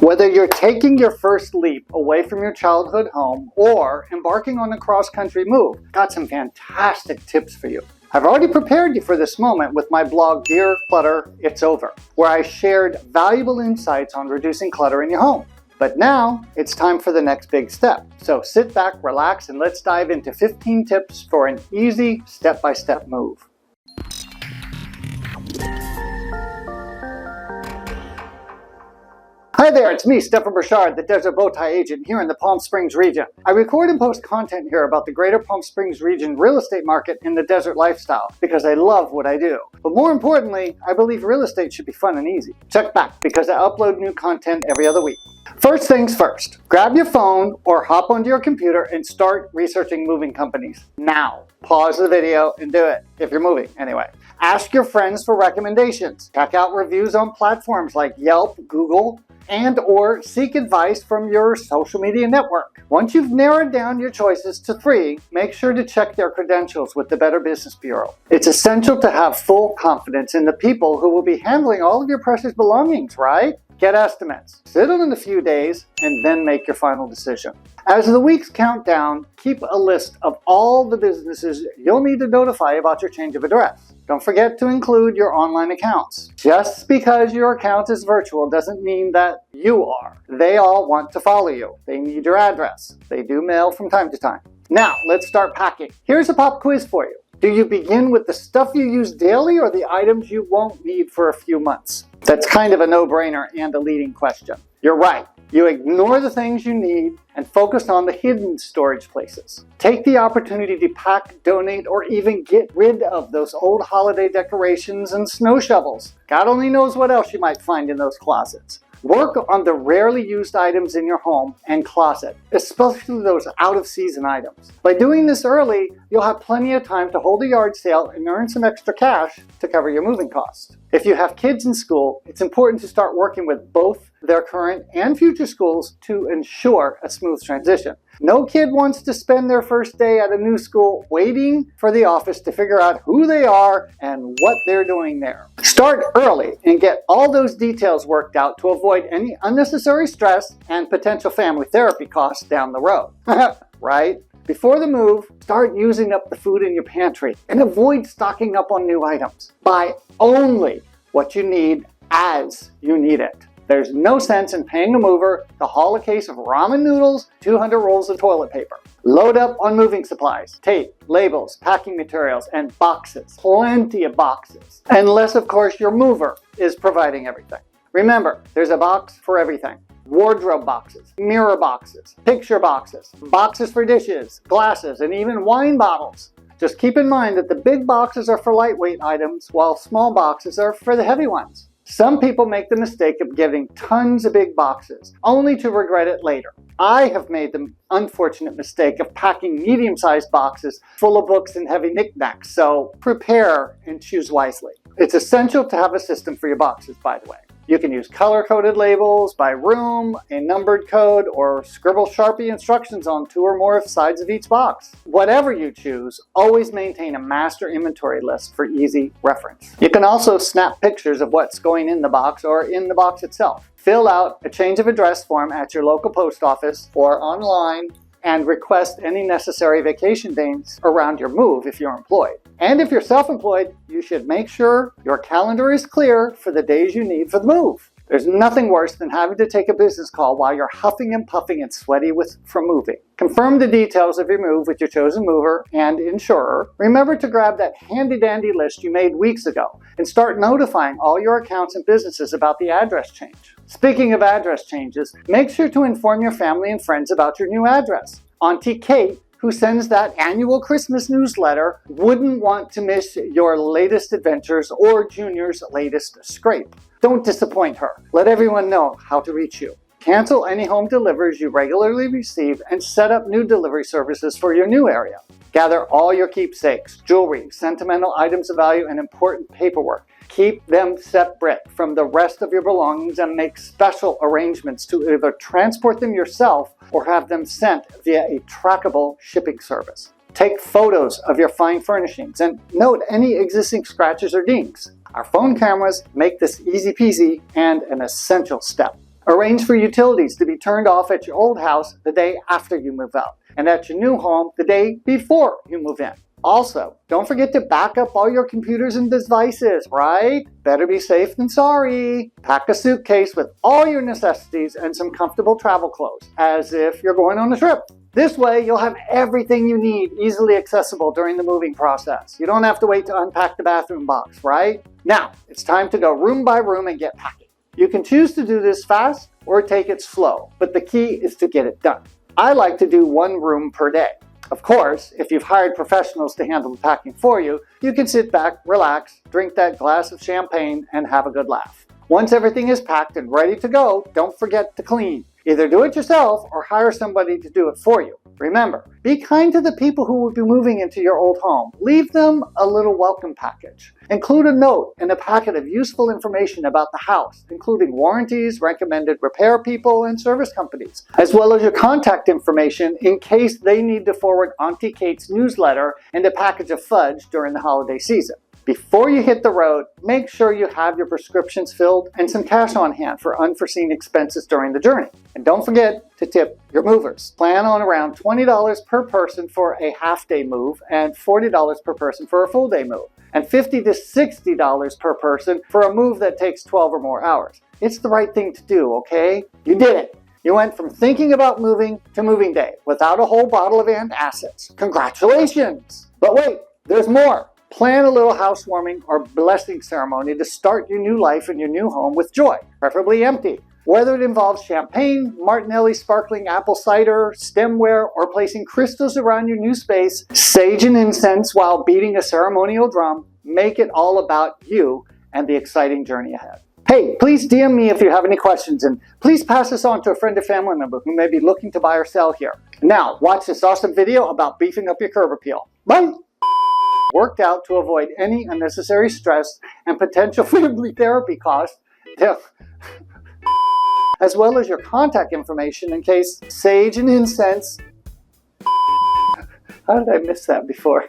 Whether you're taking your first leap away from your childhood home or embarking on a cross-country move, I've got some fantastic tips for you. I've already prepared you for this moment with my blog, Dear Clutter, It's Over, where I shared valuable insights on reducing clutter in your home. But now it's time for the next big step. So sit back, relax, and let's dive into 15 tips for an easy step-by-step move. Hi there, it's me, Burchard, the Desert Bowtie agent here in the Palm Springs region. I record and post content here about the greater Palm Springs region real estate market and the desert lifestyle because I love what I do. But more importantly, I believe real estate should be fun and easy. Check back because I upload new content every other week. First things first, grab your phone or hop onto your computer and start researching moving companies. Now, pause the video and do it, if you're moving anyway. Ask your friends for recommendations. Check out reviews on platforms like Yelp, Google, and/or seek advice from your social media network. Once you've narrowed down your choices to 3, make sure to check their credentials with the Better Business Bureau. It's essential to have full confidence in the people who will be handling all of your precious belongings, right? Get estimates, settle in a few days, and then make your final decision. As the weeks count down, keep a list of all the businesses you'll need to notify about your change of address. Don't forget to include your online accounts. Just because your account is virtual doesn't mean that you are. They all want to follow you. They need your address. They do mail from time to time. Now, let's start packing. Here's a pop quiz for you. Do you begin with the stuff you use daily or the items you won't need for a few months? That's kind of a no-brainer and a leading question. You're right. You ignore the things you need and focus on the hidden storage places. Take the opportunity to pack, donate, or even get rid of those old holiday decorations and snow shovels. God only knows what else you might find in those closets. Work on the rarely used items in your home and closet, especially those out-of-season items. By doing this early, you'll have plenty of time to hold a yard sale and earn some extra cash to cover your moving costs. If you have kids in school, it's important to start working with both their current and future schools to ensure a smooth transition. No kid wants to spend their first day at a new school waiting for the office to figure out who they are and what they're doing there. Start early and get all those details worked out to avoid any unnecessary stress and potential family therapy costs down the road. Right? Before the move, start using up the food in your pantry and avoid stocking up on new items. Buy only what you need as you need it. There's no sense in paying a mover to haul a case of ramen noodles, 200 rolls of toilet paper. Load up on moving supplies, tape, labels, packing materials, and boxes. Plenty of boxes. Unless, of course, your mover is providing everything. Remember, there's a box for everything. Wardrobe boxes, mirror boxes, picture boxes, boxes for dishes, glasses, and even wine bottles. Just keep in mind that the big boxes are for lightweight items, while small boxes are for the heavy ones. Some people make the mistake of getting tons of big boxes, only to regret it later. I have made the unfortunate mistake of packing medium-sized boxes full of books and heavy knickknacks, so prepare and choose wisely. It's essential to have a system for your boxes, by the way. You can use color-coded labels by room, a numbered code, or scribble Sharpie instructions on 2 or more sides of each box. Whatever you choose, always maintain a master inventory list for easy reference. You can also snap pictures of what's going in the box or in the box itself. Fill out a change of address form at your local post office or online and request any necessary vacation days around your move if you're employed. And if you're self-employed, you should make sure your calendar is clear for the days you need for the move. There's nothing worse than having to take a business call while you're huffing and puffing and sweaty from moving. Confirm the details of your move with your chosen mover and insurer. Remember to grab that handy-dandy list you made weeks ago and start notifying all your accounts and businesses about the address change. Speaking of address changes, make sure to inform your family and friends about your new address. Auntie Kate, who sends that annual Christmas newsletter, wouldn't want to miss your latest adventures or Junior's latest scrape. Don't disappoint her. Let everyone know how to reach you. Cancel any home deliveries you regularly receive and set up new delivery services for your new area. Gather all your keepsakes, jewelry, sentimental items of value, and important paperwork. Keep them separate from the rest of your belongings and make special arrangements to either transport them yourself or have them sent via a trackable shipping service. Take photos of your fine furnishings and note any existing scratches or dings. Our phone cameras make this easy peasy and an essential step. Arrange for utilities to be turned off at your old house the day after you move out, and at your new home the day before you move in. Also, don't forget to back up all your computers and devices, right? Better be safe than sorry. Pack a suitcase with all your necessities and some comfortable travel clothes, as if you're going on a trip. This way, you'll have everything you need easily accessible during the moving process. You don't have to wait to unpack the bathroom box, right? Now, it's time to go room by room and get packing. You can choose to do this fast or take it slow, but the key is to get it done. I like to do one room per day. Of course, if you've hired professionals to handle the packing for you, you can sit back, relax, drink that glass of champagne, and have a good laugh. Once everything is packed and ready to go, don't forget to clean. Either do it yourself or hire somebody to do it for you. Remember, be kind to the people who will be moving into your old home. Leave them a little welcome package. Include a note and a packet of useful information about the house, including warranties, recommended repair people, and service companies, as well as your contact information in case they need to forward Auntie Kate's newsletter and a package of fudge during the holiday season. Before you hit the road, make sure you have your prescriptions filled and some cash on hand for unforeseen expenses during the journey. And don't forget to tip your movers. Plan on around $20 per person for a half-day move and $40 per person for a full-day move, and $50 to $60 per person for a move that takes 12 or more hours. It's the right thing to do, okay? You did it. You went from thinking about moving to moving day without a whole bottle of antacids. Congratulations! But wait, there's more. Plan a little housewarming or blessing ceremony to start your new life in your new home with joy, preferably empty. Whether it involves champagne, Martinelli sparkling apple cider, stemware, or placing crystals around your new space, sage and incense while beating a ceremonial drum, make it all about you and the exciting journey ahead. Hey, please DM me if you have any questions, and please pass this on to a friend or family member who may be looking to buy or sell here. Now, watch this awesome video about beefing up your curb appeal. Bye! Worked out to avoid any unnecessary stress and potential family therapy costs, as well as your contact information in case sage and incense. How did I miss that before?